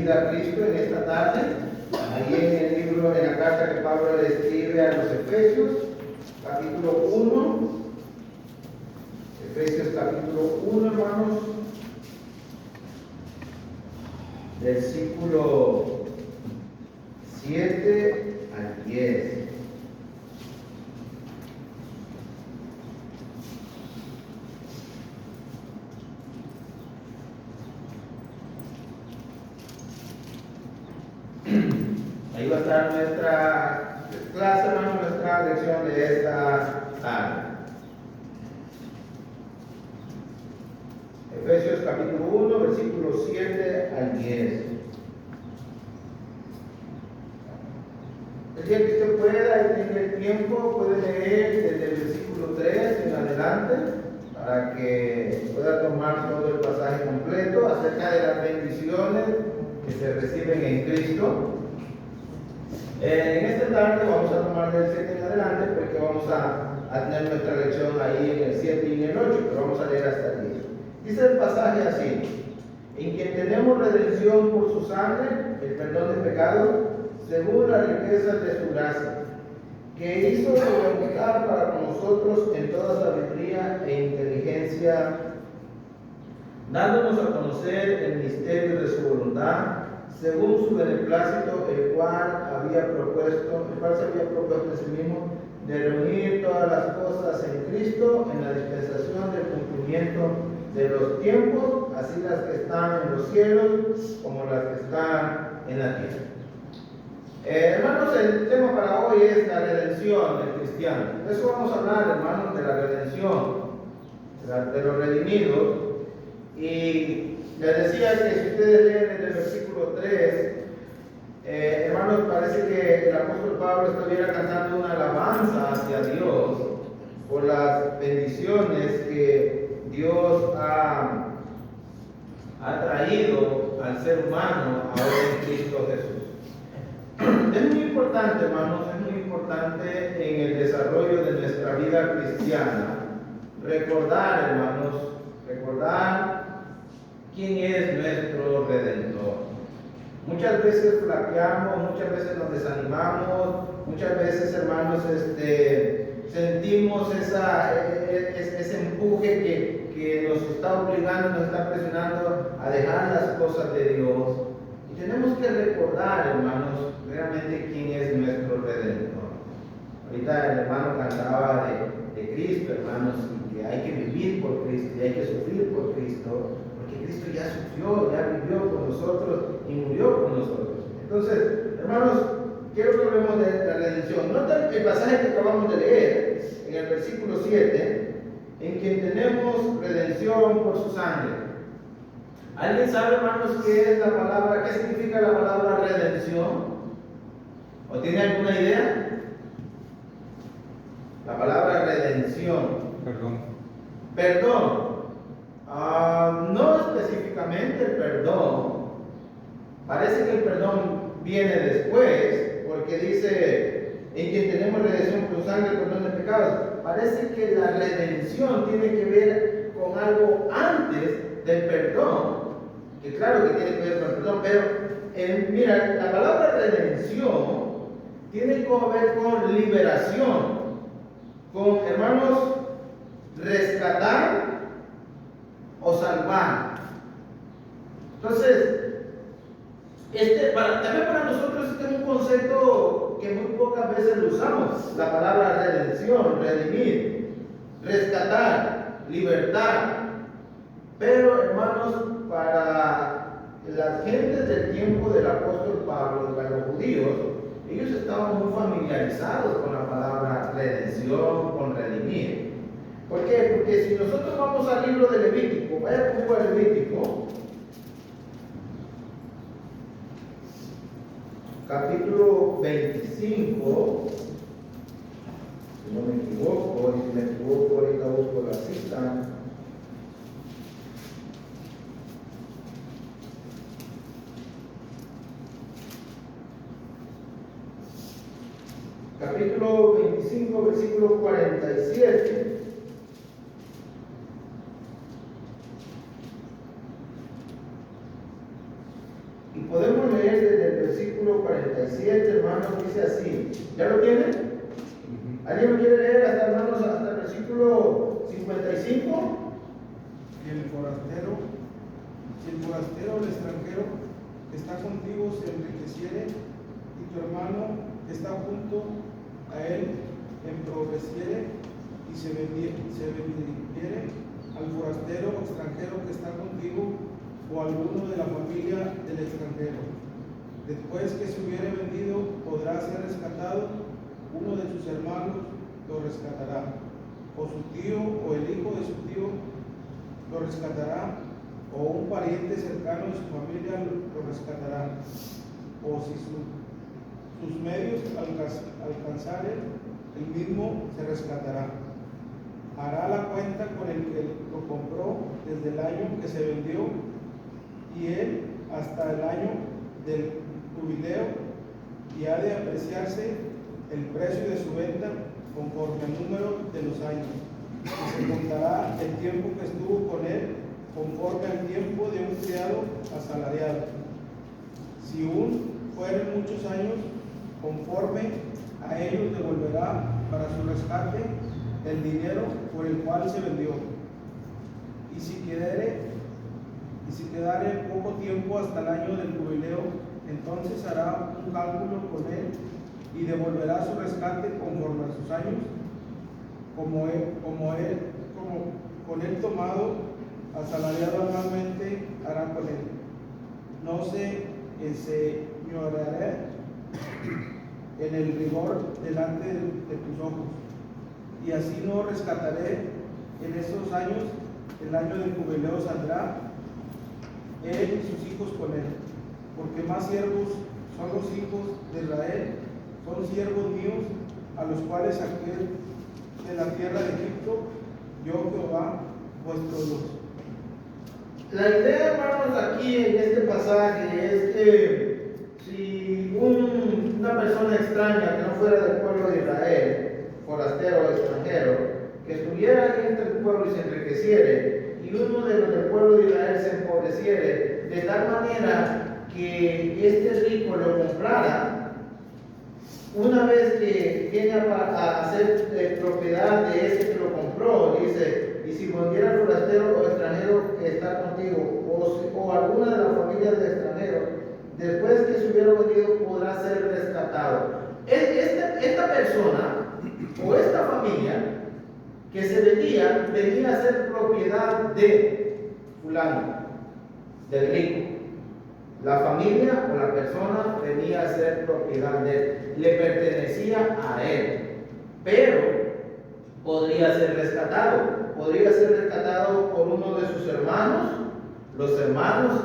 vida a Cristo en esta tarde. Ahí en el libro, en la carta que Pablo le escribe a los Efesios, capítulo 1. Efesios capítulo 1, hermanos. Versículo 7 al 10. Ahí va a estar nuestra clase, hermano, nuestra lección de esta tarde. Efesios capítulo 1, versículos 7 al 10. El día que usted pueda y tenga el tiempo, puede leer desde el versículo 3 en adelante, para que pueda tomar todo el pasaje completo acerca de las bendiciones que se reciben en Cristo. En esta tarde vamos a tomar del 7 en adelante, porque vamos a tener nuestra lección ahí en el 7 y en el 8, pero vamos a leer hasta el 10. Dice el pasaje así: en quien tenemos redención por su sangre, el perdón de pecados, según la riqueza de su gracia, que hizo glorificar para con nosotros en toda sabiduría e inteligencia, dándonos a conocer el misterio de su voluntad, según su beneplácito, el cual se había propuesto en sí mismo, de reunir todas las cosas en Cristo, en la dispensación del cumplimiento de los tiempos, así las que están en los cielos como las que están en la tierra. Hermanos, el tema para hoy es la redención del cristiano. De eso vamos a hablar, hermanos, de la redención, de los redimidos. Y les decía que si ustedes leen en el versículo 3, hermanos, parece que el apóstol Pablo estuviera cantando una alabanza hacia Dios por las bendiciones que Dios ha traído al ser humano ahora en Cristo Jesús. Es muy importante, hermanos, es muy importante en el desarrollo de nuestra vida cristiana recordar, hermanos, recordar quién es nuestro Redentor. Muchas veces flaqueamos, muchas veces nos desanimamos, muchas veces, hermanos, sentimos ese empuje que nos está obligando, nos está presionando a dejar las cosas de Dios. Y tenemos que recordar, hermanos, realmente quién es nuestro Redentor. Ahorita el hermano cantaba de Cristo, hermanos, y que hay que vivir por Cristo y hay que sufrir por Cristo, porque Cristo ya sufrió, ya vivió con nosotros y murió con nosotros. Entonces, hermanos, quiero que hablemos de la redención. Nota el pasaje que acabamos de leer, en el versículo 7, en quien tenemos redención por su sangre. ¿Alguien sabe, hermanos, qué significa la palabra redención? ¿O tiene alguna idea? La palabra redención. Perdón. No específicamente el perdón. Parece que el perdón viene después, porque dice, en quien tenemos redención por su sangre, el perdón de pecados. Parece que la redención tiene que ver con algo antes del perdón, que claro que tiene que ver con el perdón, pero mira, la palabra redención tiene que ver con liberación, con, hermanos, rescatar o salvar. Entonces, también para nosotros este es un concepto que muy pocas veces lo usamos, la palabra redención, redimir, rescatar, libertar. Pero, hermanos, para las gentes del tiempo del apóstol Pablo, para los judíos, ellos estaban muy familiarizados con la palabra redención, con redimir. ¿Por qué? Porque si nosotros vamos al libro de Levítico, vaya conmigo a Levítico, capítulo 25, si no me equivoco, y si me equivoco ahorita busco la cita. Capítulo 25, versículo 47. Y podemos leer desde el versículo 47, hermanos, dice así. ¿Ya lo tienen? ¿Alguien lo quiere leer hasta, hermanos, hasta el versículo 55? Si el forastero o el extranjero que está contigo se enriqueciere y tu hermano que está junto a él empobreciere y se vendiere al forastero o extranjero que está contigo o alguno de la familia del extranjero. Después que se hubiere vendido, podrá ser rescatado, uno de sus hermanos lo rescatará, o su tío o el hijo de su tío lo rescatará, o un pariente cercano de su familia lo rescatará, o si sus medios alcanzaren, el mismo se rescatará. Hará la cuenta con el que lo compró desde el año que se vendió y él hasta el año del jubileo, y ha de apreciarse el precio de su venta conforme al número de los años. Y se contará el tiempo que estuvo con él conforme al tiempo de un criado asalariado. Si fueren muchos años, conforme a ellos devolverá para su rescate el dinero por el cual se vendió. Y si quedare poco tiempo hasta el año del jubileo, entonces hará un cálculo con él y devolverá su rescate conforme a sus años, como con él tomado, asalariado anualmente, hará con él. No se enseñoreará en el rigor delante de tus ojos, y así no rescataré en esos años. El año del jubileo saldrá él y sus hijos con él, porque más siervos son los hijos de Israel, son siervos míos, a los cuales saqué de la tierra de Egipto, yo Jehová vuestro Dios. La idea, hermanos, aquí en este pasaje es que si una persona extraña que no fuera del pueblo de Israel, forastero o extranjero, que estuviera entre el pueblo y se enriqueciere, y uno de los del pueblo de Israel se empobreciere, de tal manera que este rico lo comprara, una vez que viene a ser propiedad de ese que lo compró, dice, y si vendiera al forastero o extranjero que está contigo, o alguna de las familias del extranjero, después que se hubiera vendido, podrá ser rescatado. Esta persona o esta familia que se vendía, venía a ser propiedad de fulano, del rico. La familia o la persona venía a ser propiedad de él, le pertenecía a él, pero podría ser rescatado por uno de sus hermanos, los hermanos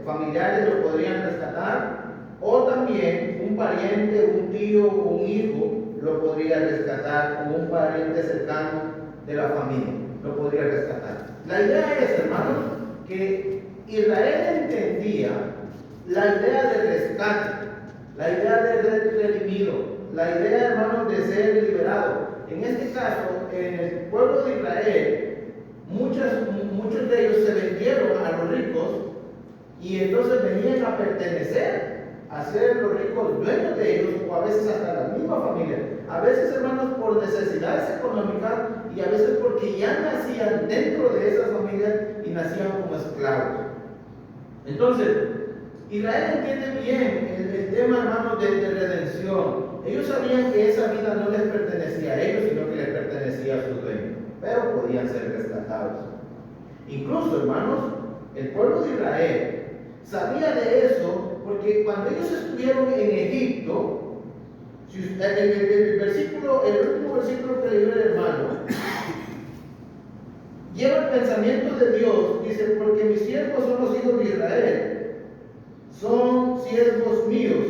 familiares lo podrían rescatar, o también un pariente, un tío o un hijo lo podría rescatar, o un pariente cercano de la familia lo podría rescatar. La idea es, hermanos, que Israel entendía la idea de rescate, la idea de ser redimido, la idea, hermanos, de ser liberado. En este caso, en el pueblo de Israel, muchos de ellos se vendieron a los ricos y entonces venían a pertenecer, a ser los ricos dueños de ellos, o a veces hasta la misma familia. A veces, hermanos, por necesidades económicas y a veces porque ya nacían dentro de esas familias y nacían como esclavos. Entonces, Israel entiende bien el tema, hermanos, de redención. Ellos sabían que esa vida no les pertenecía a ellos, sino que les pertenecía a sus dueños, pero podían ser rescatados. Incluso, hermanos, el pueblo de Israel sabía de eso, porque cuando ellos estuvieron en Egipto, el último versículo que leyó el hermano, lleva el pensamiento de Dios, dice, porque mis siervos son los hijos de Israel, son siervos míos,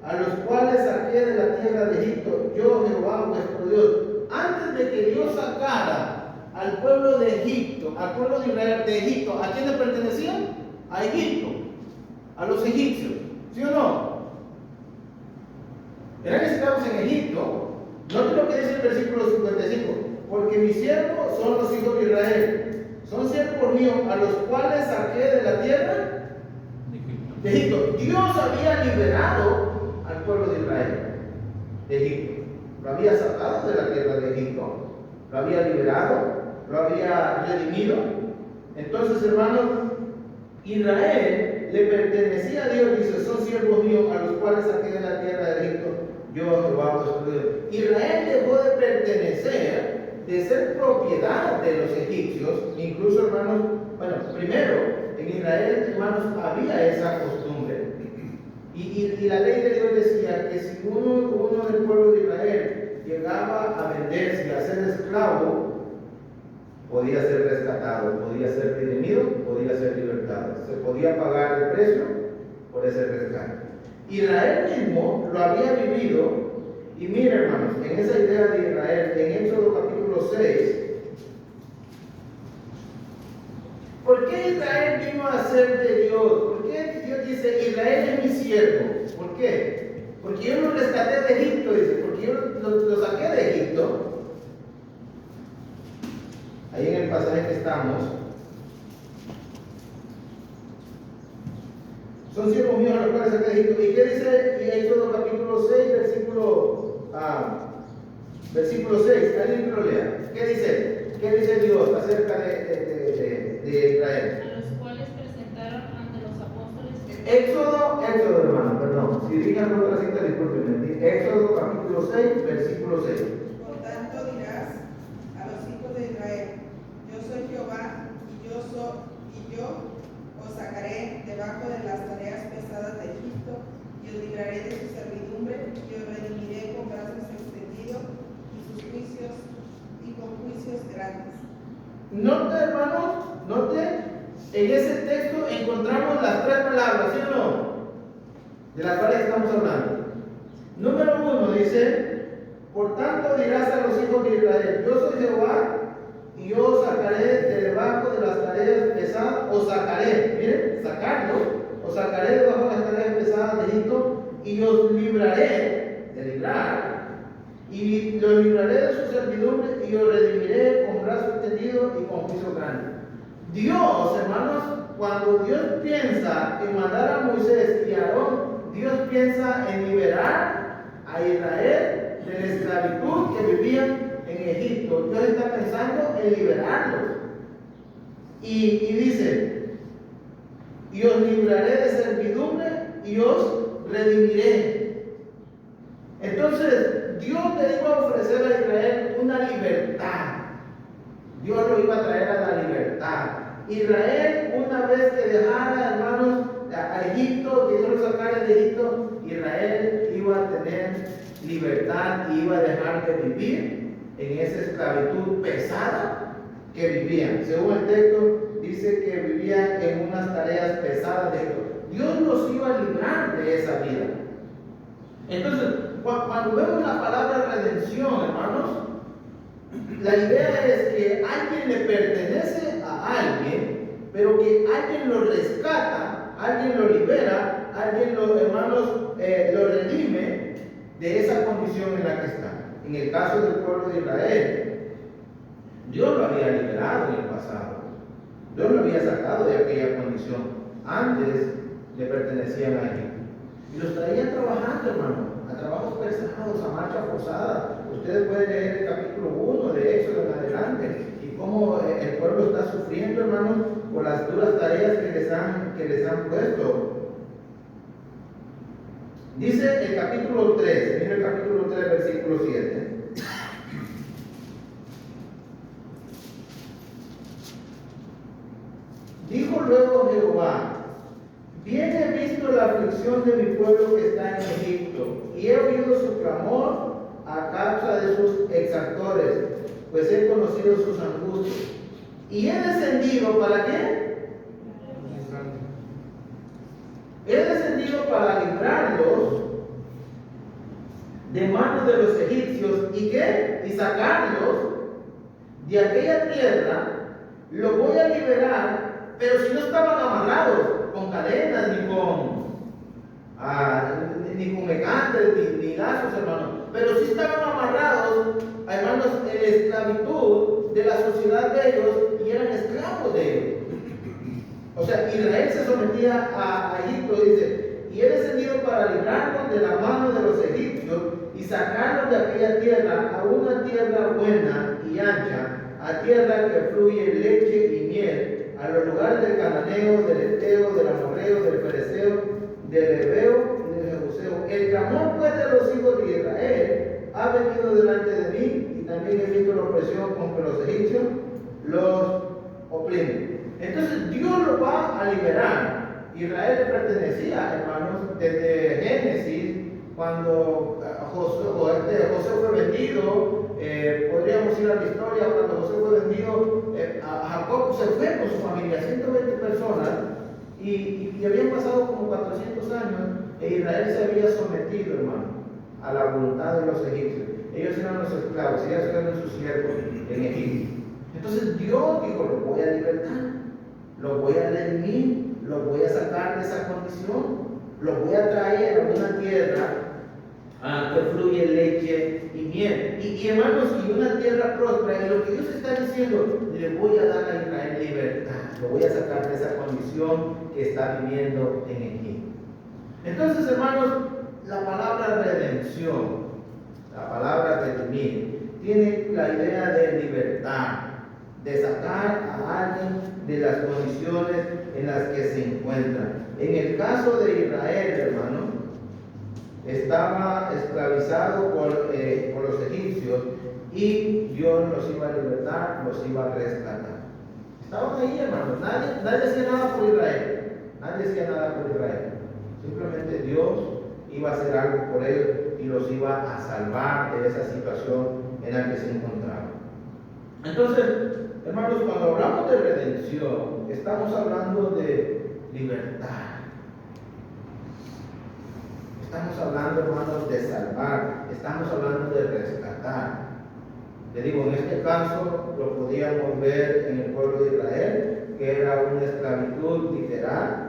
a los cuales saqué de la tierra de Egipto, yo Jehová vuestro Dios. Antes de que Dios sacara al pueblo de Egipto, al pueblo de Israel de Egipto, ¿a quién le pertenecían? A Egipto, a los egipcios, ¿sí o no? Eran esclavos en Egipto. Note lo que dice el versículo 55, porque mis siervos son los hijos de Israel, son siervos míos, a los cuales saqué de la tierra de Egipto. Dios había liberado al pueblo de Israel de Egipto. Lo había sacado de la tierra de Egipto. Lo había liberado, lo había redimido. Entonces, hermanos, Israel le pertenecía a Dios. Dice, son siervos míos a los cuales saqué de la tierra de Egipto. Yo, Jehová, vuestro Dios. Israel dejó de pertenecer, de ser propiedad de los egipcios. Incluso, hermanos, bueno, primero, en Israel, hermanos, había esa costumbre. Y la ley de Dios decía que si uno del pueblo de Israel llegaba a venderse, a ser esclavo, podía ser rescatado, podía ser redimido, podía ser libertado. Se podía pagar el precio por ese rescate. Israel mismo lo había vivido. Y mira, hermanos, en esa idea de Israel, en Éxodo capítulo 6, ¿por qué Israel vino a ser de Dios? ¿Por qué Dios dice, Israel es mi siervo? ¿Por qué? Porque yo lo rescaté de Egipto, dice, porque yo lo saqué de Egipto. Ahí en el pasaje que estamos, son siervos míos a los cuales saqué de Egipto. ¿Y qué dice en Éxodo capítulo 6, versículo 6? ¿Alguien lo lea? ¿Qué dice? ¿Qué dice Dios acerca de Israel? A los cuales presentaron ante los apóstoles. Éxodo, hermano, perdón. Si digan otra cita, discúlpenme. Éxodo capítulo 6, versículo 6. Por tanto dirás a los hijos de Israel, yo soy Jehová, y yo os sacaré debajo de las tareas pesadas de Egipto, y os libraré de su servidumbre, y os redimiré con brazos extendidos, y con juicios grandes. Note, hermanos, en ese texto encontramos las tres palabras, ¿sí o no? De las cuales estamos hablando. Número 1 dice, por tanto dirás a los hijos de Israel, yo soy Jehová, y yo os sacaré de debajo de las tareas pesadas, os sacaré, miren, sacarlos, os sacaré debajo de las tareas pesadas de Egipto, y os libraré, de librar, y los libraré de su servidumbre, y os redimiré con brazo extendido y con juicio grande. Dios, hermanos, cuando Dios piensa en mandar a Moisés y a Aarón, Dios piensa en liberar a Israel de la esclavitud que vivían en Egipto. Dios está pensando en liberarlos. Y dice, y os libraré de servidumbre y os redimiré. Entonces, Dios le iba a ofrecer a Israel una libertad. Dios lo iba a traer a la libertad. Israel, una vez que dejara, hermanos, a Egipto, que Dios lo sacara de Egipto, Israel iba a tener libertad y iba a dejar de vivir en esa esclavitud pesada que vivían. Según el texto, dice que vivían en unas tareas pesadas de Egipto. Dios los iba a librar de esa vida. Entonces, cuando vemos la palabra redención, hermanos, la idea es que alguien le pertenece a alguien, pero que alguien lo rescata, alguien lo libera, alguien lo, hermanos, lo redime de esa condición en la que está. En el caso del pueblo de Israel, Dios lo había liberado en el pasado. Dios lo había sacado de aquella condición. Antes le pertenecían a Egipto. Y los traía trabajando, hermano, a trabajos pesados, a marcha forzada. Ustedes pueden leer el capítulo 1 de Éxodo en adelante y cómo el pueblo está sufriendo, hermanos, por las duras tareas que les han puesto. Dice el capítulo 3, mira el capítulo 3, versículo 7. Dijo luego Jehová, bien he visto la aflicción de mi pueblo que está en Egipto, y he oído su clamor a causa de sus exactores, pues he conocido sus angustias. Y he descendido, ¿para qué? He descendido para librarlos de manos de los egipcios, ¿y qué? Y sacarlos de aquella tierra. Los voy a liberar, pero si no estaban amarrados con cadenas, ni con mecantes, ni lazos, hermanos, pero sí estaban amarrados, hermanos, en la esclavitud de la sociedad de ellos, y eran esclavos de ellos. O sea, Israel se sometía a Egipto, dice, y he descendido para librarlos de la mano de los egipcios y sacarlos de aquella tierra a una tierra buena y ancha, a tierra que fluye leche y miel, a los lugares del cananeo, del eteo, del amorreo, del fereceo, del heveo y del jebuseo. El clamor pues de los hijos de Israel ha venido delante de mí, y también he visto la opresión con que los egipcios los oprimen. Entonces Dios lo va a liberar. Israel pertenecía, hermanos, desde Génesis, cuando José fue vendido. Podríamos ir a la historia cuando José fue vendido. A Jacob se fue con su familia, 120 personas, y habían pasado como 400 años, e Israel se había sometido, hermano, a la voluntad de los egipcios. Ellos eran los esclavos, ellos eran sus siervos en Egipto. Entonces Dios dijo: los voy a libertar, los voy a redimir, los voy a sacar de esa condición, los voy a traer a una tierra que fluye leche y miel. Y hermanos, y una tierra próspera. Y lo que Dios está diciendo: le voy a dar a Israel libertad, lo voy a sacar de esa condición que está viviendo en Egipto. Entonces, hermanos, la palabra redención, la palabra redimir, tiene la idea de libertad, de sacar a alguien de las condiciones en las que se encuentra. En el caso de Israel, hermano, estaba esclavizado por los egipcios, y Dios los iba a libertar, los iba a rescatar. Estaban ahí, hermanos. Nadie hacía nada por Israel. Nadie hacía nada por Israel. Simplemente Dios iba a hacer algo por él y los iba a salvar de esa situación en la que se encontraban. Entonces, hermanos, cuando hablamos de redención, estamos hablando de libertad. Estamos hablando, hermanos, de salvar. Estamos hablando de rescatar. Le digo, en este caso lo podíamos ver en el pueblo de Israel, que era una esclavitud literal.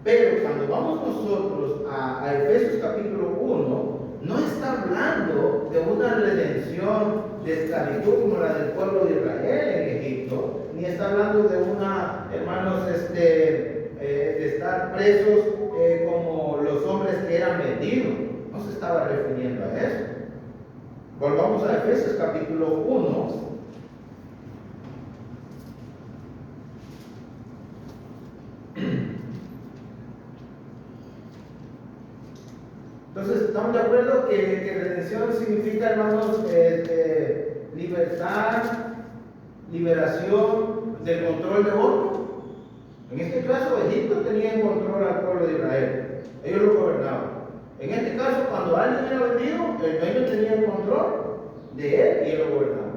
Pero cuando vamos nosotros a Efesios capítulo 1, no está hablando de una redención de esclavitud como la del pueblo de Israel en Egipto, ni está hablando de una, hermanos, de estar presos como los hombres que eran vendidos. No se estaba refiriendo a eso. Volvamos a Efesios capítulo 1. Entonces, ¿estamos de acuerdo que redención significa, hermanos, libertad, liberación del control de otro? En este caso, Egipto tenía en control al pueblo de Israel. Ellos lo gobernaban. En este caso, cuando alguien era vendido, el dueño tenía el control de él y él lo gobernaba.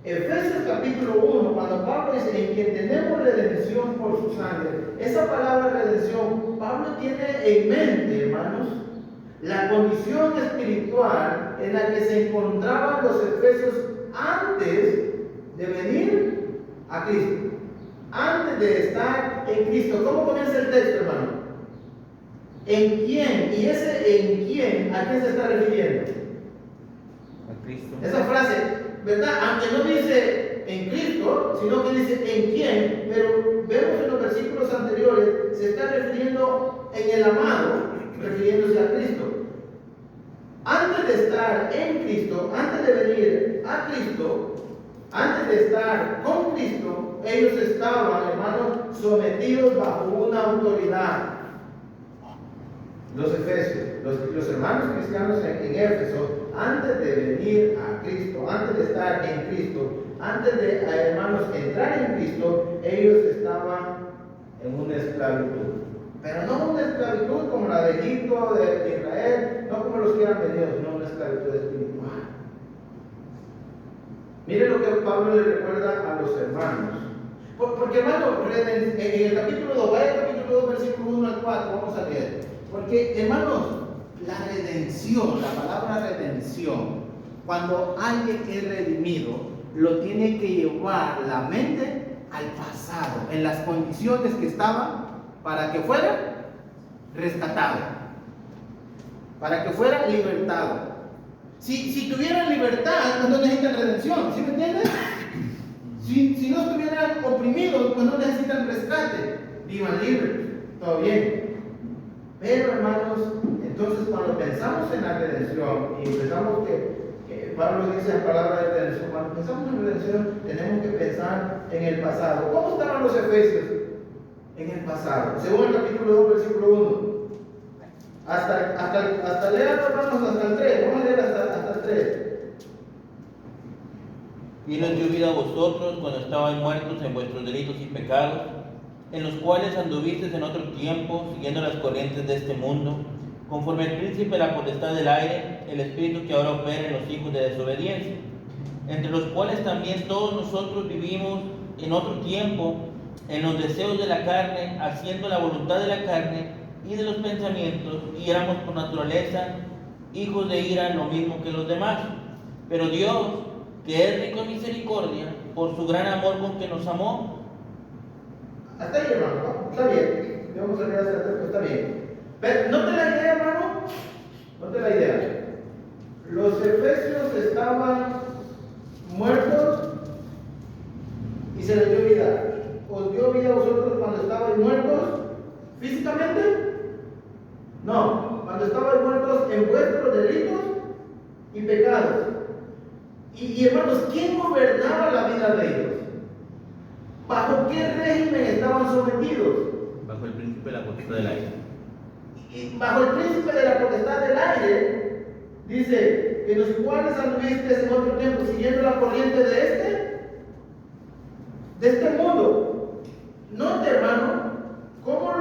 Efesios capítulo 1, cuando Pablo dice: en quien tenemos redención por su sangre, esa palabra redención, Pablo tiene en mente, hermanos, la condición espiritual en la que se encontraban los efesios antes de venir a Cristo, antes de estar en Cristo. ¿Cómo comienza el texto, hermano? ¿En quién? ¿Y ese en quién a quién se está refiriendo? A Cristo. Esa frase, ¿verdad? Aunque no dice en Cristo, sino que dice en quién, pero vemos en los versículos anteriores, se está refiriendo en el amado, refiriéndose a Cristo. Antes de estar en Cristo, antes de venir a Cristo, antes de estar con Cristo, ellos estaban, hermanos, sometidos bajo una autoridad. Los efesios, los hermanos cristianos en Éfeso, antes de venir a Cristo, antes de estar en Cristo, antes de, hermanos, entrar en Cristo, ellos estaban en una esclavitud. Pero no una esclavitud como la de Egipto, de Israel, no como los que eran vendidos, sino una esclavitud espiritual. Mire lo que Pablo le recuerda a los hermanos. Porque, hermano, en el capítulo 2, vaya al capítulo 2, versículo 1 al 4, vamos a leer. Porque, hermanos, la redención, la palabra redención, cuando alguien es redimido, lo tiene que llevar la mente al pasado, en las condiciones que estaba, para que fuera rescatado, para que fuera libertado. Si tuvieran libertad, pues no necesitan redención, ¿sí me entiendes? Si no estuvieran oprimidos, pues no necesitan rescate. vivan libres, todo bien. Pero hermanos, entonces cuando pensamos en la redención y pensamos que Pablo dice en palabra de redención, cuando pensamos en redención tenemos que pensar en el pasado. ¿Cómo estaban los efesios en el pasado? Según el capítulo 2, versículo 1. Hasta leer, hermanos, hasta el 3. Vamos a leer hasta el 3. Y nos dio vida a vosotros cuando estabais muertos en vuestros delitos y pecados, en los cuales anduvisteis en otro tiempo, siguiendo las corrientes de este mundo, conforme al príncipe de la potestad del aire, el espíritu que ahora opera en los hijos de desobediencia, entre los cuales también todos nosotros vivimos en otro tiempo, en los deseos de la carne, haciendo la voluntad de la carne y de los pensamientos, y éramos por naturaleza hijos de ira, lo mismo que los demás. Pero Dios, que es rico en misericordia, por su gran amor con que nos amó. Hasta ahí, hermano, está bien. Vamos a leer hasta el 3, está bien. Pero note la idea, hermano. Note la idea. Los efesios estaban muertos y se les dio vida. ¿Os dio vida a vosotros cuando estabais muertos físicamente? No, cuando estabais muertos en vuestros delitos y pecados. Y hermanos, ¿quién gobernaba la vida de ellos? ¿Bajo qué régimen estaban sometidos? Bajo el príncipe de la potestad del aire. Y bajo el príncipe de la potestad del aire, dice que los cuales anduviste en otro tiempo siguiendo la corriente de este mundo. Note, hermano, cómo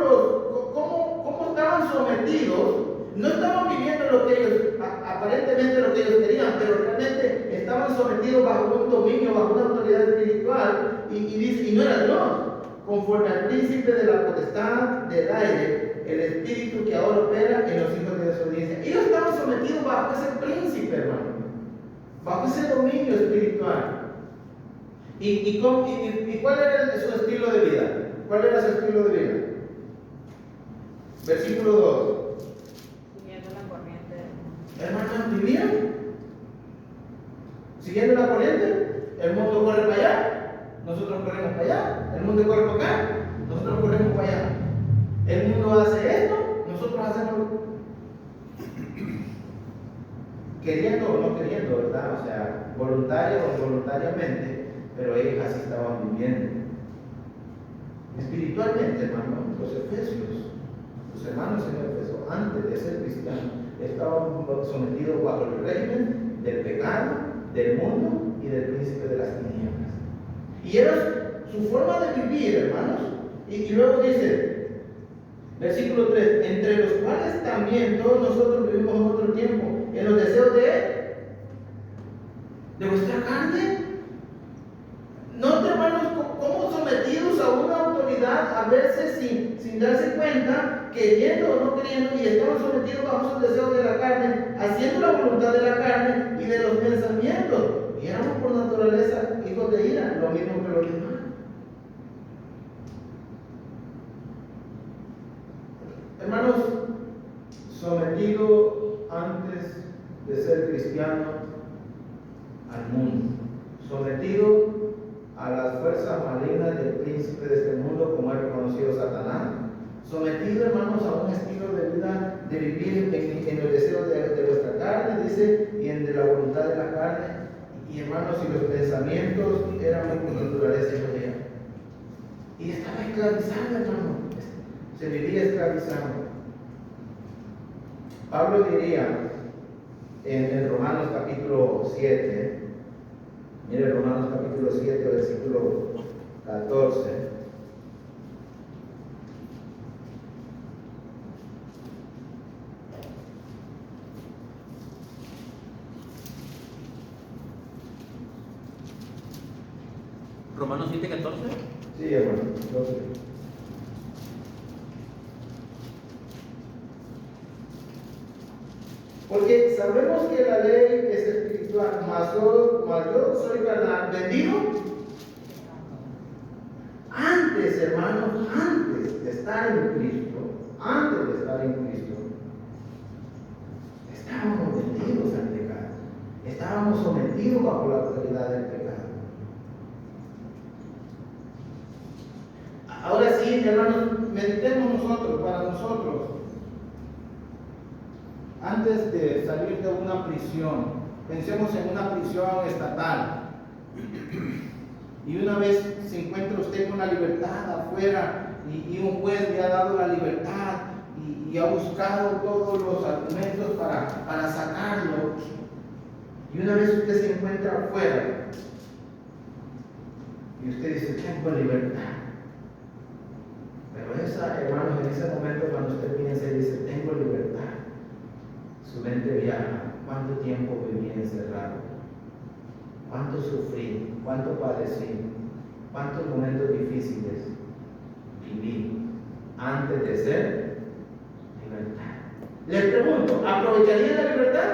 estaban sometidos. No estaban viviendo lo que ellos, aparentemente lo que ellos querían, pero realmente estaban sometidos bajo un dominio, bajo una autoridad espiritual, y no era Dios, conforme al príncipe de la potestad del aire, el espíritu que ahora opera en los hijos de desobediencia. Ellos estaban sometidos bajo ese príncipe, hermano, bajo ese dominio espiritual. ¿Y cuál era su estilo de vida? ¿Cuál era su estilo de vida? Versículo 2. Hermanos, vivían siguiendo la corriente. El mundo corre para allá, nosotros corremos para allá. El mundo corre para acá, nosotros corremos para allá. El mundo hace esto, nosotros hacemos queriendo o no queriendo, ¿verdad? O sea, voluntario o involuntariamente, pero ellos así estaban viviendo. Espiritualmente, hermano, los efesios, los hermanos en Éfeso, antes de ser cristianos, estaban sometidos bajo el régimen del pecado, del mundo y del príncipe de las tinieblas. Y era su forma de vivir, hermanos. Y luego dice, versículo 3, entre los cuales también todos nosotros vivimos en otro tiempo, en los deseos de vuestra carne. Note, hermanos, cómo sometidos a una autoridad, a veces sin darse cuenta, queriendo o no queriendo, y estaban sometidos bajo sus deseos de la carne, haciendo la voluntad de la carne y de los pensamientos. Y éramos por naturaleza hijos de ira, lo mismo que los demás. Hermanos, sometido antes de ser cristiano al mundo, sometido a las fuerzas malignas del príncipe de este mundo, como es reconocido Satanás, sometido, hermanos, a un estilo de vida de vivir en los deseos de vuestra carne, dice, y en de la voluntad de la carne, y hermanos, y los pensamientos eran muy por naturaleza y estaba esclavizado, hermano, se vivía esclavizado. Pablo diría en Romanos capítulo 7, mire Romanos capítulo 7, versículo 14. Romanos 7:14. Sí, hermano. 12. Porque sabemos que la ley es espiritual, mas yo soy carnal, vendido. Antes, hermanos, antes de estar en Cristo, estábamos vendidos al pecado. Estábamos sometidos bajo la autoridad del pecado. Ahora sí, hermanos, nosotros. Antes de salir de una prisión, pensemos en una prisión estatal. Y una vez se encuentra usted con la libertad afuera y un juez le ha dado la libertad y ha buscado todos los argumentos para sacarlo. Y una vez usted se encuentra afuera y usted dice, tengo libertad. Pero hermanos, en ese momento cuando usted piensa y dice, tengo libertad, su mente viaja. ¿Cuánto tiempo viví encerrado? ¿Cuánto sufrí? ¿Cuánto padecí? ¿Cuántos momentos difíciles viví antes de ser libertad? Les pregunto, ¿aprovecharía la libertad?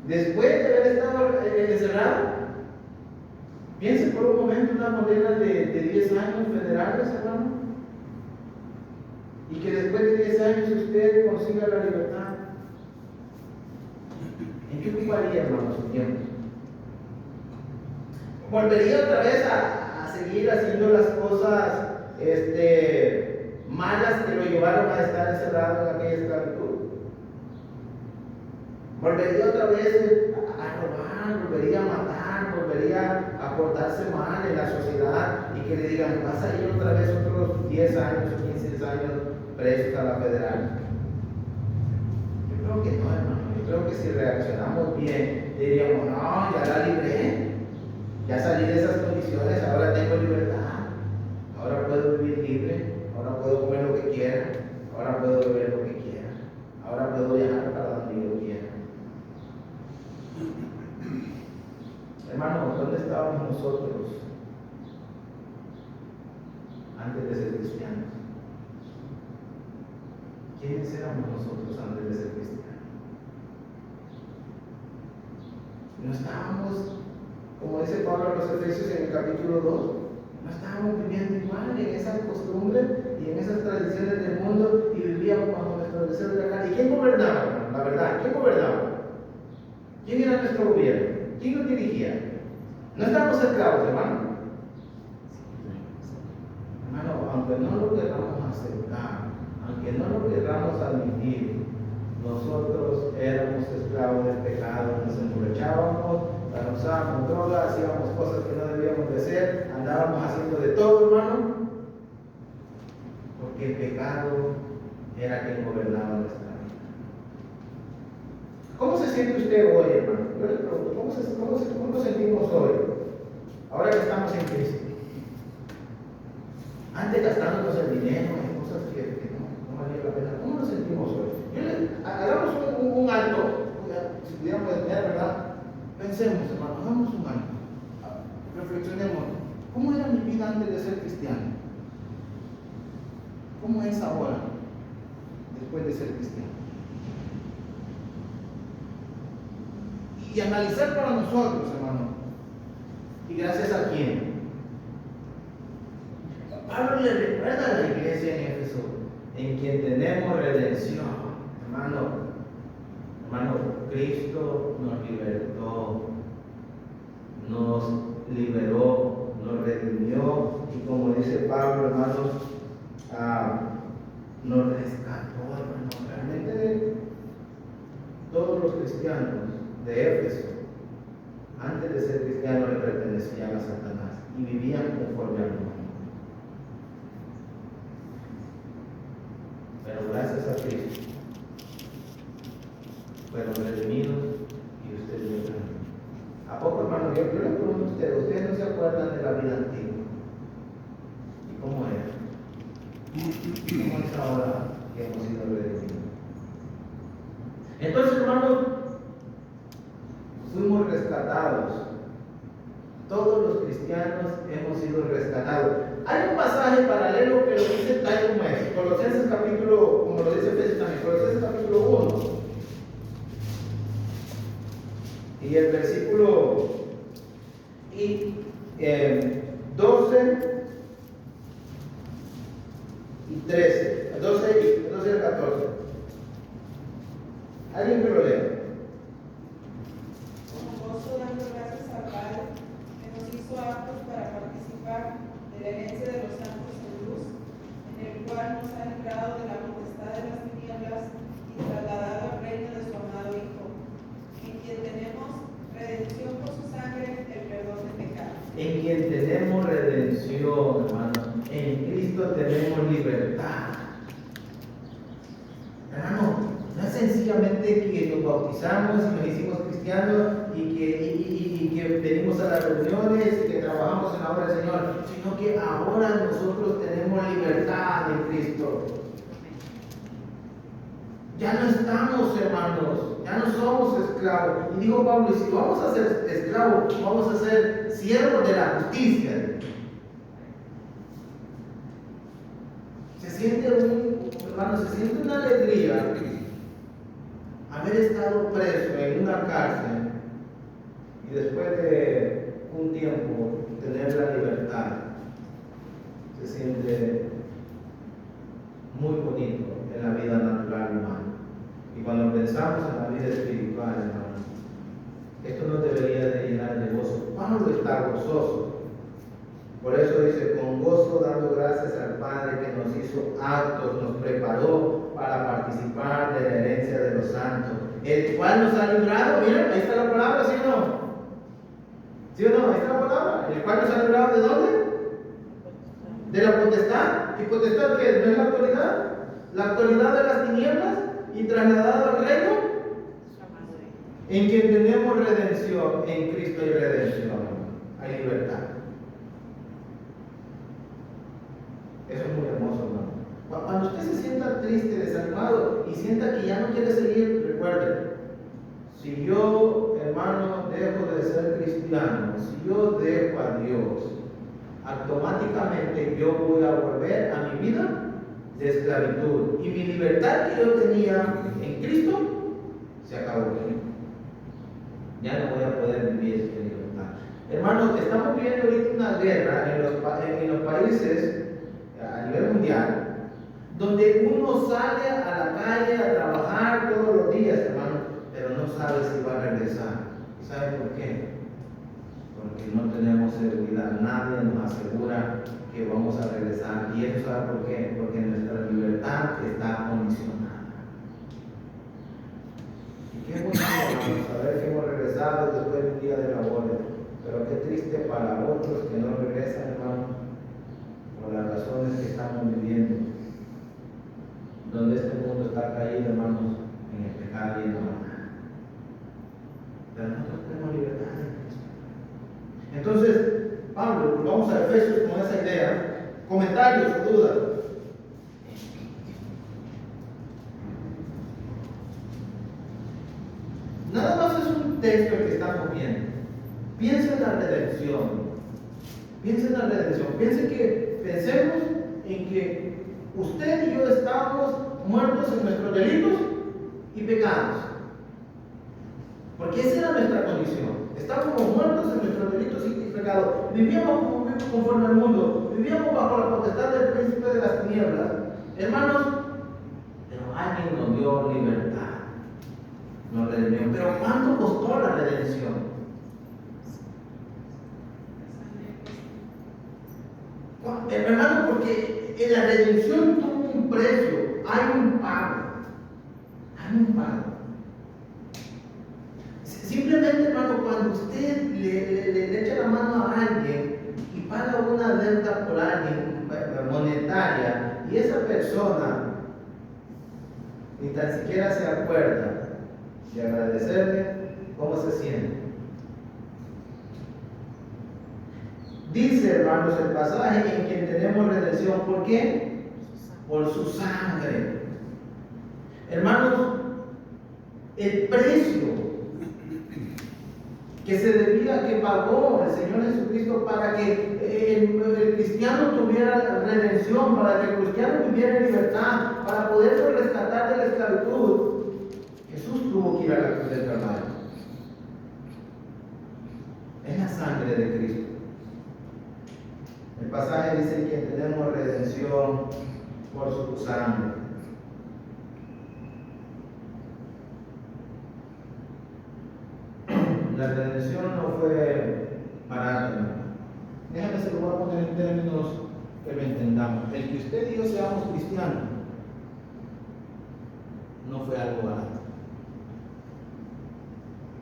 Después de haber estado encerrado. Piense por un momento una moneda de 10 años federales, hermano. Y que después de 10 años usted consiga la libertad. ¿En qué ocuparía, hermano, su tiempo? ¿Volvería otra vez a seguir haciendo las cosas malas que lo llevaron a estar encerrado en aquella esclavitud? ¿Volvería otra vez a robar? ¿Volvería a matar? ¿Volvería a portarse mal en la sociedad? Y que le digan, vas a ir otra vez otros 10 años o 15 años presos a la federal. Yo creo que no, hermano. Yo creo que si reaccionamos bien, diríamos, no, ya la libré. Ya salí de esas condiciones, ahora tengo libertad, ahora puedo vivir libre, ahora puedo comer lo que quiera, ahora puedo beber lo que quiera, ahora puedo viajar para donde yo quiera. Hermano, ¿dónde estábamos nosotros antes de ser cristianos? ¿Quiénes éramos nosotros antes de ser cristianos? No estábamos, como dice Pablo a los Efesios en el capítulo 2, no estábamos viviendo igual en esas costumbres y en esas tradiciones del mundo y vivíamos bajo nuestro deseo de la carne. ¿Y quién gobernaba, hermano? La verdad, ¿quién gobernaba? ¿Quién era nuestro gobierno? ¿Quién nos dirigía? No estábamos esclavos, hermano. Hermano, aunque no lo queramos aceptar, aunque no lo queramos admitir, nosotros éramos esclavos del pecado, nos emborrachábamos, usábamos drogas, hacíamos cosas que no debíamos de hacer, andábamos haciendo de todo, hermano, porque el pecado era quien gobernaba nuestra vida. ¿Cómo se siente usted hoy, hermano? Yo le pregunto, ¿cómo nos sentimos hoy? Ahora que estamos en Cristo. Antes gastándonos el dinero en cosas que no valía la pena. ¿Cómo nos sentimos hoy? Hagamos un alto, si pudiéramos detener, ¿verdad? Pensemos, hermano, hagamos un alto. Reflexionemos. ¿Cómo era mi vida antes de ser cristiano? ¿Cómo es ahora, después de ser cristiano? Y analizar para nosotros, hermano. ¿Y gracias a quién? Pablo le recuerda a la iglesia en Éfeso, en quien tenemos redención, hermano. Hermano, Cristo nos libertó, nos liberó, nos redimió y como dice Pablo, hermanos, nos rescató, hermano. Realmente todos los cristianos de Éfeso, antes de ser cristianos, le pertenecían a Satanás y vivían conforme al mundo. Pero gracias a Cristo fueron redimidos y ustedes libre. ¿A poco, hermano? Yo le pregunto a ustedes no se acuerdan de la vida antigua. ¿Y cómo era? ¿Cómo es ahora que hemos sido redimidos? Entonces, hermanos, fuimos rescatados. Todos los cristianos hemos sido rescatados. Hay un pasaje paralelo que lo dice tal como es. Colosenses capítulo, como lo dice Efesios también, Colosenses capítulo 1. Y el versículo 12 y 13. 12 al 14. ¿Alguien que lo lea? Con gozo dando gracias al Padre, que nos hizo aptos para participar de la herencia de los santos en luz, en el cual nos ha Cristo tenemos libertad. Hermano, no es sencillamente que nos bautizamos y nos hicimos cristianos y que venimos a las reuniones y que trabajamos en la obra del Señor, sino que ahora nosotros tenemos libertad en Cristo. Ya no estamos, hermanos, ya no somos esclavos. Y dijo Pablo, y si vamos a ser esclavos, vamos a ser siervos de la justicia. Se siente una alegría haber estado preso en una cárcel y después de un tiempo tener la libertad. Se siente muy bonito en la vida natural humana. Y cuando pensamos en la vida espiritual, hermanos, esto nos debería de llenar de gozo. Pablo está gozoso. Por eso dice, con gozo dando gracias al Padre que nos hizo aptos, nos preparó para participar de la herencia de los santos, el cual nos ha librado. Miren, ahí está la palabra, ¿sí o no? ¿Sí o no? Ahí está la palabra. El cual nos ha librado, ¿de dónde? De la potestad. ¿Y potestad qué es? ¿No es la autoridad? La autoridad de las tinieblas y trasladado al reino en que tenemos redención. En Cristo hay redención, hay libertad. Eso es muy hermoso, hermano. Cuando usted se sienta triste, desanimado y sienta que ya no quiere seguir, recuerde, si yo, hermano, dejo de ser cristiano, si yo dejo a Dios, automáticamente yo voy a volver a mi vida de esclavitud. Y mi libertad que yo tenía en Cristo se acabó. Ya no voy a poder vivir en libertad. Hermanos, estamos viviendo ahorita una guerra en los países a nivel mundial, donde uno sale a la calle a trabajar todos los días, hermano, pero no sabe si va a regresar. ¿Y sabe por qué? Porque no tenemos seguridad, nadie nos asegura que vamos a regresar. ¿Y eso sabe por qué? Porque nuestra libertad está condicionada. Y qué bonito, hermano, saber que hemos regresado después de un día de labores, pero qué triste para otros que no regresan, hermano, por las razones que estamos viviendo, donde este mundo está caído, hermanos, en el pecado y en la maldad. Pero nosotros tenemos libertad en Cristo. Entonces, Pablo, vamos a Efesios con esa idea. Comentarios o dudas. Nada más es un texto el que estamos viendo. Piensa en la redención. Piensa en la redención. Pensemos en que usted y yo estamos muertos en nuestros delitos y pecados. Porque esa era nuestra condición. Estábamos muertos en nuestros delitos y pecados. Vivíamos conforme al mundo. Vivíamos bajo la potestad del príncipe de las tinieblas. Hermanos, pero alguien nos dio libertad. Nos redimió. Pero ¿cuánto costó la redención? Hermano, porque en la redención tuvo un precio, hay un pago. Hay un pago. Simplemente, hermano, cuando usted le echa la mano a alguien y paga una deuda por alguien monetaria y esa persona ni tan siquiera se acuerda de agradecerle, ¿cómo se siente? Dice, hermanos, el pasaje en que tenemos redención. ¿Por qué? Por su sangre. Hermanos, el precio que se debía, que pagó el Señor Jesucristo para que el cristiano tuviera redención, para que el cristiano viviera en libertad, para poderse rescatar de la esclavitud, Jesús tuvo que ir a la cruz del Calvario. Es la sangre de Cristo. El pasaje dice que tenemos redención por su sangre. La redención no fue barata. Déjame se lo voy a poner en términos que lo entendamos. El que usted y yo seamos cristianos no fue algo barato.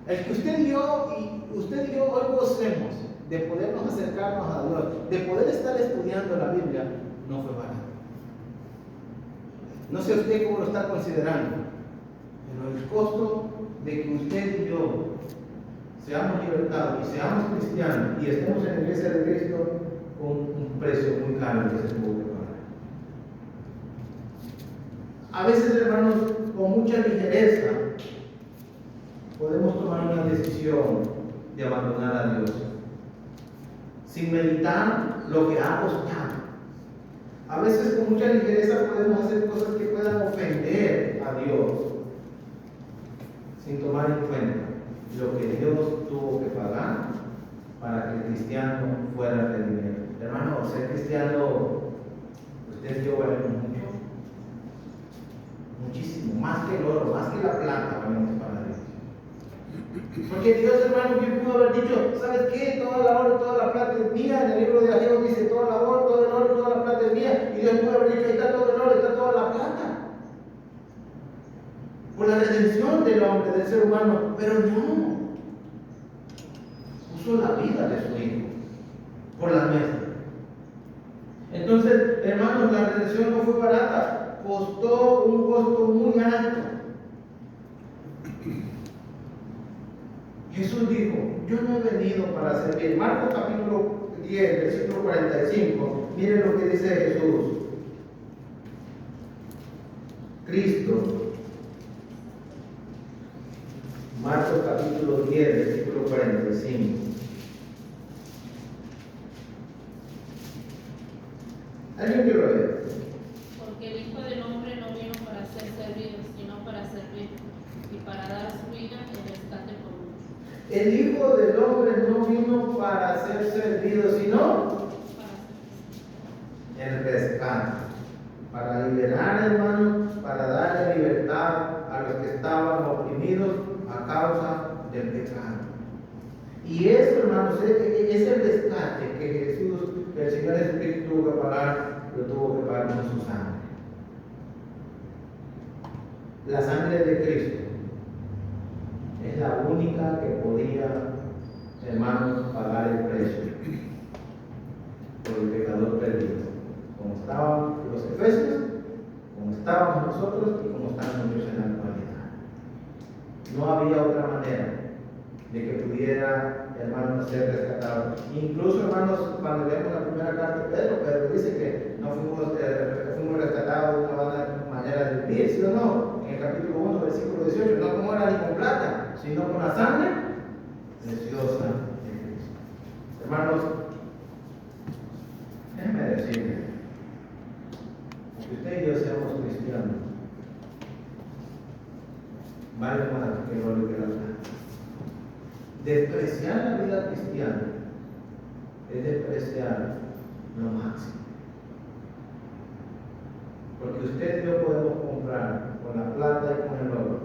El que usted y yo hoy gocemos de podernos acercarnos a Dios, de poder estar estudiando la Biblia, no fue barato. No sé usted cómo lo está considerando, pero el costo de que usted y yo seamos libertados y seamos cristianos y estemos en la iglesia de Cristo con un precio muy caro que se tuvo que pagar. A veces, hermanos, con mucha ligereza podemos tomar una decisión de abandonar a Dios sin meditar lo que ha costado. A veces con mucha ligereza podemos hacer cosas que puedan ofender a Dios sin tomar en cuenta lo que Dios tuvo que pagar para que el cristiano fuera redimido. Hermano, ser cristiano, usted y yo valemos mucho, muchísimo, más que el oro, más que la plata valemos para Dios. Porque Dios, hermano, bien pudo haber dicho, ¿sabes qué? Toda la oro y toda la plata es mía. En el libro de Ageo dice, toda la oro, todo el oro y toda la plata es mía. Y Dios pudo haber dicho, ahí está todo el oro, está toda la plata. Por la redención del hombre, del ser humano. Pero no. Puso la vida de su hijo por la nuestra. Entonces, hermanos, la redención no fue barata. Costó un costo muy alto. Jesús dijo, yo no he venido para servir. Marcos capítulo 10, versículo 45. Miren lo que dice Jesús. Cristo. Marcos capítulo 10, versículo 45. ¿Alguien que lo lee? Porque el Hijo del Hombre no vino para ser servido, sino para servir y para dar su vida en rescate por muchos. El Hijo del Hombre no vino para ser servido, sino el rescate, para liberar, hermanos, para darle libertad a los que estaban oprimidos a causa del pecado. Y eso, hermanos, es el rescate que el Señor Jesucristo tuvo que pagar, lo tuvo que pagar con su sangre. La sangre de Cristo es la única que podía, hermanos, pagar el precio por el pecador perdido. Como estaban los efesios, como estábamos nosotros y como están muchos en la actualidad. No había otra manera de que pudiera, hermanos, ser rescatado. Incluso, hermanos, cuando leemos la primera carta de Pedro dice que no fuimos rescatados de una manera de vivir, ¿sí o no? En el capítulo 1, versículo 18, no como era ni con plata, sino con la sangre preciosa de Cristo. Hermanos, déjenme decirles, que usted y yo seamos cristianos, vale más que el oro y que la plata. Despreciar la vida cristiana es despreciar lo máximo. Porque usted y yo podemos comprar con la plata y con el oro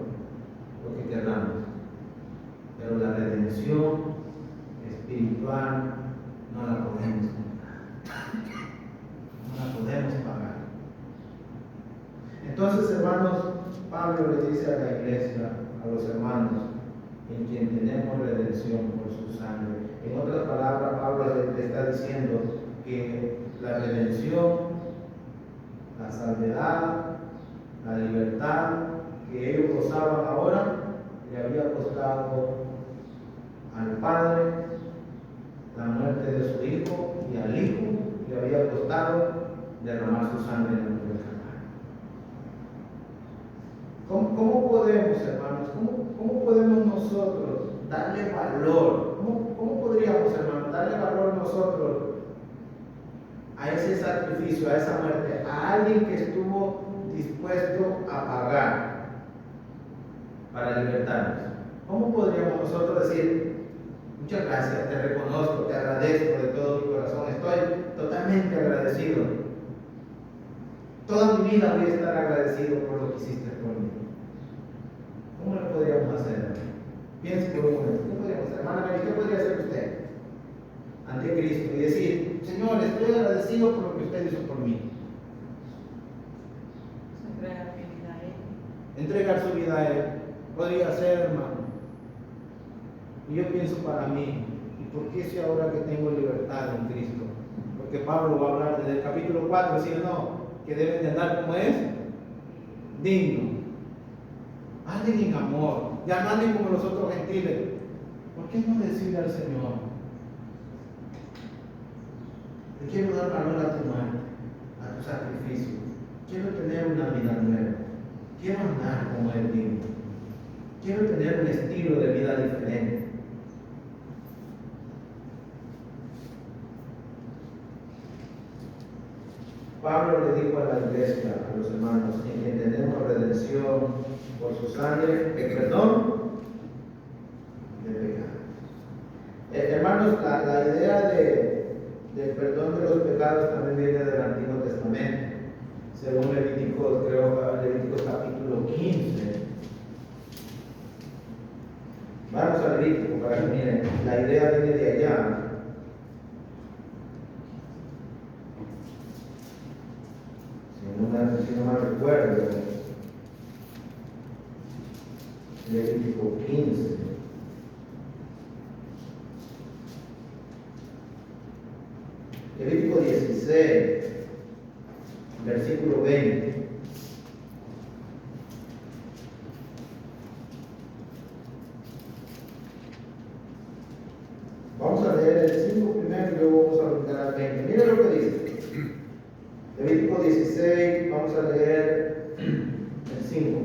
lo que queramos, pero la redención espiritual no la podemos comprar, no la podemos pagar. Entonces, hermanos, Pablo le dice a la iglesia, a los hermanos, en quien tenemos redención por su sangre. En otras palabras, Pablo le está diciendo que la redención, la salvedad, la libertad que ellos gozaban ahora, le había costado al Padre la muerte de su Hijo, y al Hijo le había costado derramar su sangre en la cruz del Calvario. ¿Cómo podemos, hermanos, cómo podemos nosotros darle valor? ¿Cómo podríamos, hermanos, darle valor nosotros a ese sacrificio, a esa muerte, a alguien que estuvo dispuesto a pagar para libertarnos? ¿Cómo podríamos nosotros decir, muchas gracias, te reconozco, te agradezco de todo mi corazón, estoy totalmente agradecido? Toda mi vida voy a estar agradecido por lo que hiciste por mí. ¿Cómo lo podríamos hacer? Piense por un momento, ¿qué podríamos hacer? Hermana Mary, ¿qué podría hacer usted ante Cristo y decir, Señor, estoy agradecido por lo que usted hizo por mí? Entregar mi vida a Él. Entregar su vida a Él. Podría ser, hermano. Y yo pienso para mí, ¿y por qué si ahora que tengo libertad en Cristo, por porque Pablo va a hablar desde el capítulo 4, ¿sí o no? Que deben de andar como es, digno. Anden en amor, ya no anden como los otros gentiles. ¿Por qué no decirle al Señor? Te quiero dar valor a tu muerte, a tu sacrificio. Quiero tener una vida nueva. Quiero andar como Él mismo. Quiero tener un estilo de vida diferente. Pablo le dijo a la iglesia, a los hermanos, en que tenemos redención por su sangre, el perdón de pecados. Hermanos, la idea del perdón de los pecados también viene del Antiguo Testamento, según Levíticos, Levíticos capítulo 15. Vamos al Levítico para que miren, la idea viene de allá. Si no mal recuerdo, Levítico 15. Levítico 16, versículo 20. Vamos a leer el 5 primero y luego vamos a brincar al 20. Miren lo que dice. Levítico 16, vamos a leer el 5.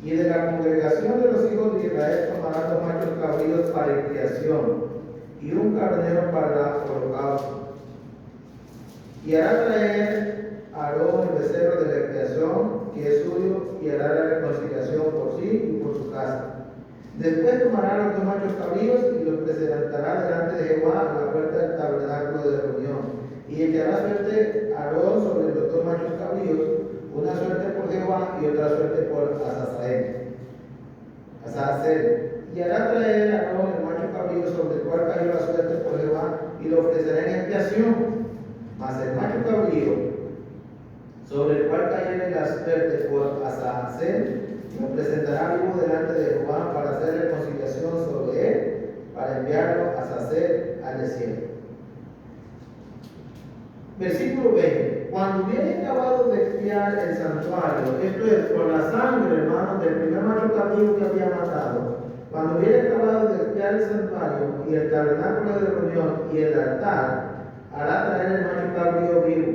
Y de la congregación de los hijos de Israel tomarán los machos cabríos para expiación y un carnero para holocausto. Y hará traer a Aarón el becerro de la expiación, que es suyo, y hará la reconciliación por sí y por su casa. Después tomará los dos machos cabríos y los presentará delante de Jehová a la puerta del tabernáculo de reunión. Y echará suerte a Aarón sobre los dos machos cabríos, una suerte por Jehová y otra suerte por Azazel. Y hará traer a Aarón el macho cabrío sobre el cual cayó la suerte por Jehová y lo ofrecerá en expiación. Mas el macho cabrío sobre el cual cayere la suerte por Azazel lo presentará vivo delante de Jehová para hacer reconciliación sobre él, para enviarlo a Azazel al desierto. Versículo 20. Cuando hubiere acabado de expiar el santuario, esto es, por la sangre, hermanos, del primer macho cabrío que había matado, cuando hubiere acabado de expiar el santuario y el tabernáculo de reunión y el altar, hará traer el macho cabrío vivo.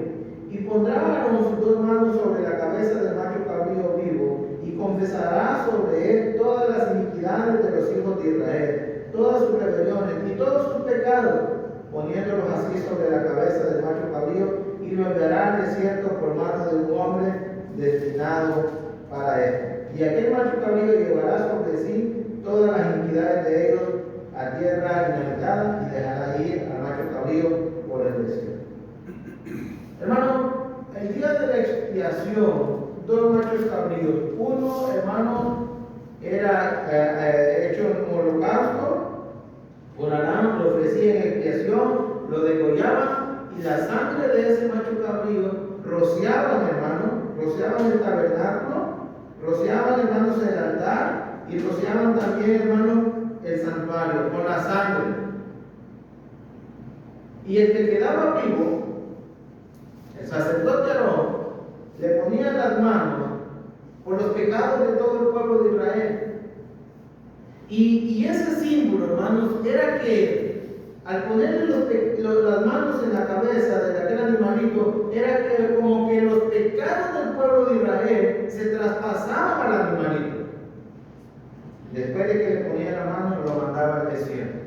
Y pondrá Aarón sus dos manos sobre la cabeza del macho cabrío vivo y confesará sobre él todas las iniquidades de los hijos de Israel, todas sus rebeliones y todos sus pecados, poniéndolos así sobre la cabeza del macho cabrío, y lo enviará al desierto por mano de un hombre destinado para él. Y aquel macho cabrío llevará sobre sí todas las iniquidades de ellos a tierra inhabitada y dejará ir al macho cabrío por el desierto. Hermano, el día de la expiación, dos machos cabríos, uno, hermano, era hecho en holocausto por Aarón, lo ofrecía en expiación, lo degollaban y la sangre de ese macho cabrío rociaban, hermano, rociaban el tabernáculo, rociaban, hermanos, el altar y rociaban también, hermano, el santuario con la sangre. Y el que quedaba vivo, el sacerdote Aarón, le ponía las manos por los pecados de todo el pueblo de Israel. Y ese símbolo, hermanos, era que al ponerle las manos en la cabeza de aquel animalito, era que como que los pecados del pueblo de Israel se traspasaban al animalito. Después de que le ponía la mano, lo mandaba al desierto.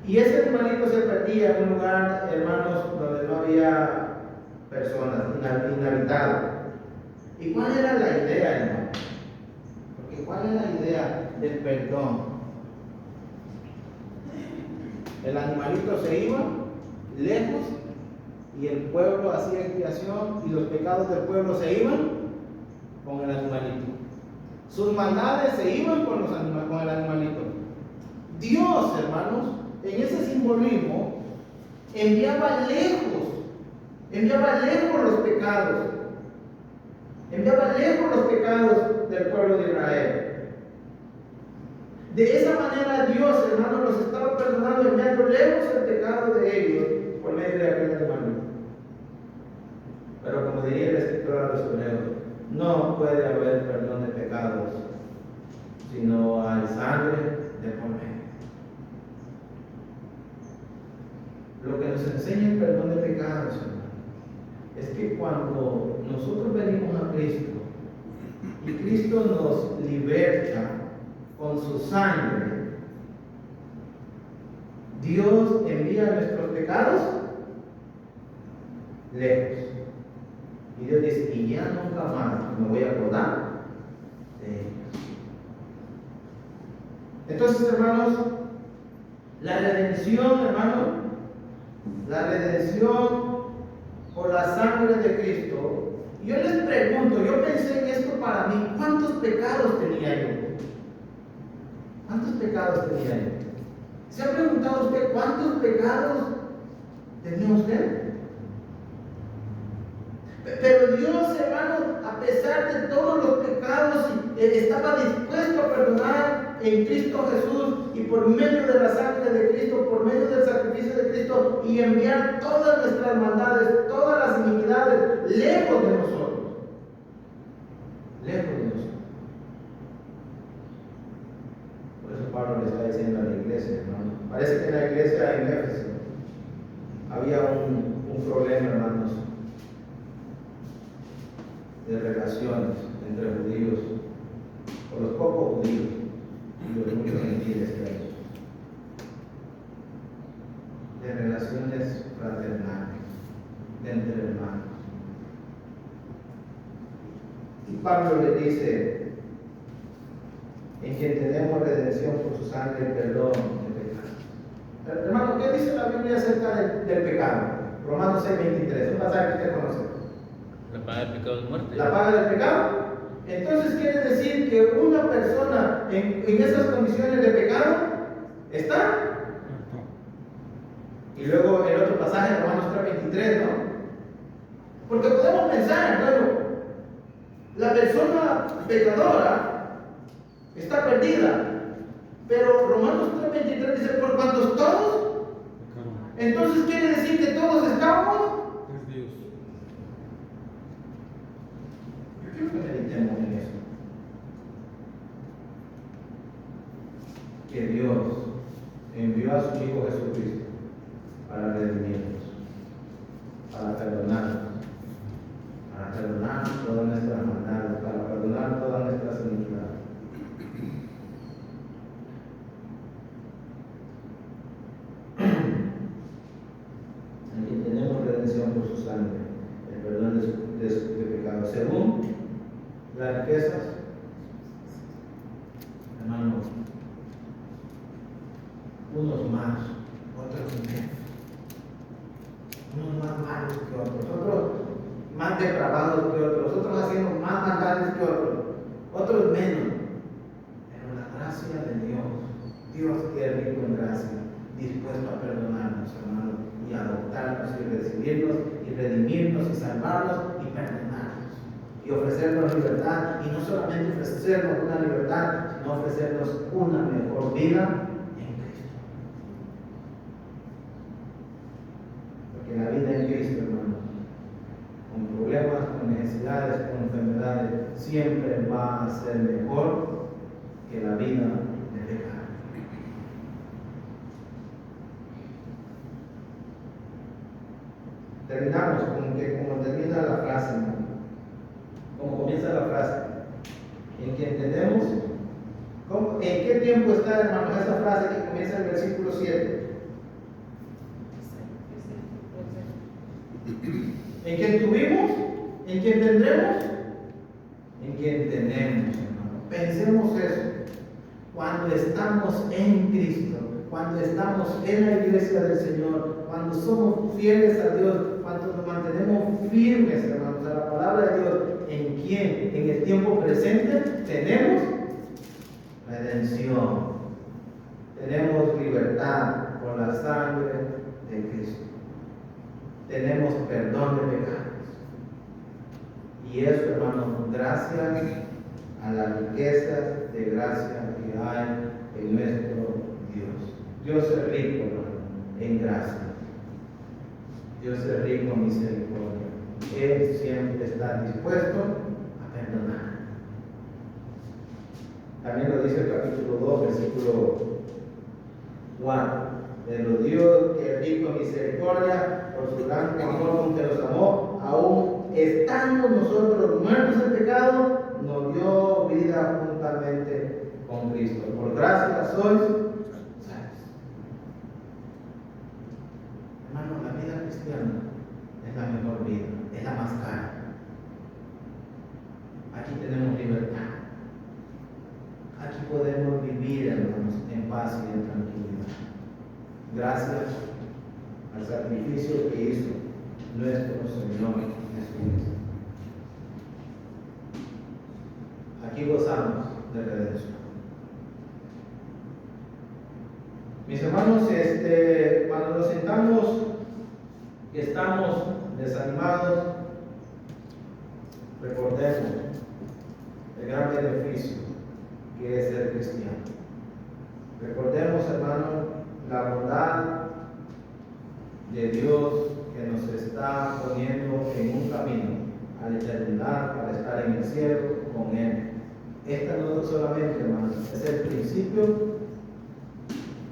Y ese animalito se perdía en un lugar, hermanos, donde no había personas, inhabitado. ¿Y cuál era la idea, hermano? Porque ¿cuál era la idea del perdón? El animalito se iba lejos y el pueblo hacía expiación y los pecados del pueblo se iban con el animalito. Sus maldades se iban con el animalito. Dios, hermanos, en ese simbolismo enviaba lejos los pecados. Enviaba lejos los pecados del pueblo de Israel. De esa manera Dios, hermanos, los estaba perdonando, enviando lejos el pecado de ellos, por medio de aquel animal. Pero como diría el escritor a los hebreos, no puede haber perdón de pecados si no hay sangre de por medio. Lo que nos enseña el perdón de pecados, hermano, es que cuando nosotros venimos a Cristo y Cristo nos liberta con su sangre, Dios envía nuestros pecados lejos. Y Dios dice, y ya nunca más me voy a acordar de ellos. Entonces, hermanos, la redención, hermano, la redención por la sangre de Cristo. Yo les pregunto, yo pensé en esto para mí, ¿cuántos pecados tenía yo? ¿Cuántos pecados tenía yo? ¿Se ha preguntado usted cuántos pecados tenía usted? Pero Dios, hermano, a pesar de todos los pecados, estaba dispuesto a perdonar en Cristo Jesús y por medio de la sangre de Cristo, por medio del sacrificio de Cristo, y enviar todas nuestras maldades, todas las iniquidades, lejos de nosotros. Lejos de nosotros. Por eso Pablo le está diciendo a la iglesia, hermano. Parece que en la iglesia en Éfeso había un problema, hermanos, de relaciones entre judíos, o los pocos judíos y los muchos gentiles que hay, de relaciones fraternales, de entre hermanos. Y Pablo le dice, en quien tenemos redención por su sangre y perdón de pecados. Hermano, ¿qué dice la Biblia acerca del pecado? Romanos 6:23, un pasaje que usted conoce. La paga del pecado es muerte. La paga del pecado. Entonces quiere decir que una persona en esas condiciones de pecado está. Y luego el otro pasaje, Romanos 3:23, ¿no? Porque podemos pensar, bueno, la persona pecadora está perdida. Pero Romanos 3:23 dice, por cuantos todos, entonces quiere decir que todos estamos. Yo quiero que meditemos en eso. Que Dios envió a su Hijo Jesucristo para redimirnos, para perdonar todas nuestras maldades, para perdonar todas nuestras iniquidades. Aquí tenemos redención por su sangre, el perdón de pecados, según las riquezas, hermanos, unos más, otros menos, unos más malos que otros más depravados que otros haciendo más maldades que otros menos. Pero la gracia de Dios que es rico en gracia, dispuesto a perdonarnos, hermanos, y adoptarnos y recibirnos y redimirnos y salvarnos y perdonarnos y ofrecernos libertad, y no solamente ofrecernos una libertad, sino ofrecernos una mejor vida en Cristo. Porque la vida en Cristo, hermanos, con problemas, con necesidades, con enfermedades, siempre va a ser mejor que la vida de pecado. Terminamos como termina la frase, hermano. Como comienza la frase. En que entendemos, ¿en qué tiempo está, hermano, esa frase que comienza en el versículo 7? ¿En quién tuvimos? ¿En quién tendremos? En quién tenemos, hermano. Pensemos eso. Cuando estamos en Cristo, cuando estamos en la iglesia del Señor, cuando somos fieles a Dios, cuando nos mantenemos firmes, hermanos, a la palabra de Dios, ¿en quién? En el tiempo presente tenemos redención, tenemos libertad por la sangre de Cristo. Tenemos perdón de pecados. Y eso, hermanos, gracias a las riquezas de gracia que hay en nuestro Dios. Dios es rico, hermano, en gracia. Dios es rico en misericordia. Él siempre está dispuesto a perdonar. También lo dice el capítulo 2, versículo 4. Pero Dios, que es rico en misericordia, por su gran amor con que los amó, aún estando nosotros muertos en pecado, nos dio vida juntamente con Cristo. Por gracia sois salvos. Hermano, la vida cristiana es la mejor vida, es la más cara. Aquí tenemos libertad. Aquí podemos vivir, hermanos, en paz y en tranquilidad. Gracias al sacrificio que hizo nuestro Señor Jesucristo. Aquí gozamos de redención. Mis hermanos, cuando nos sentamos que estamos desanimados, recordemos el gran beneficio que es ser cristiano. Recordemos, hermanos, la bondad de Dios que nos está poniendo en un camino a la eternidad para estar en el cielo con Él. Esta no solamente, hermanos, es el principio,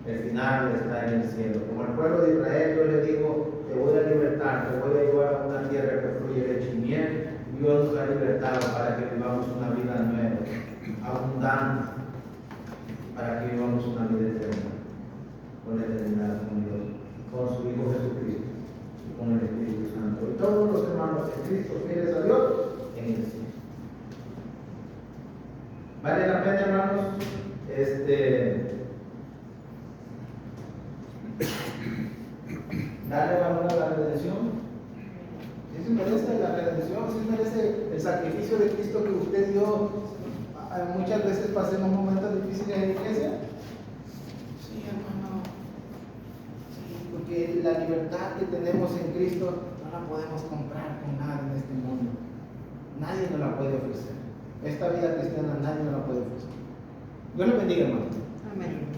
el final está en el cielo. Como el pueblo de Israel, yo le digo, te voy a libertar, te voy a llevar a una tierra que fluye leche y miel. Dios nos ha libertado para que vivamos una vida nueva, abundante, para que vivamos una vida eterna, con la eternidad con Dios, con su Hijo Jesucristo y con el Espíritu Santo. Y todos los hermanos de Cristo, fieles a Dios, en el cielo. Vale la pena, hermanos, darle valor a la redención. ¿Sí se merece la redención? ¿Sí se merece el sacrificio de Cristo que usted dio? Muchas veces pasemos momentos difíciles en la iglesia. Sí, hermano. Sí, porque la libertad que tenemos en Cristo no la podemos comprar con nada en este mundo. Nadie nos la puede ofrecer. Esta vida cristiana nadie nos la puede ofrecer. Dios le bendiga, hermano. Amén.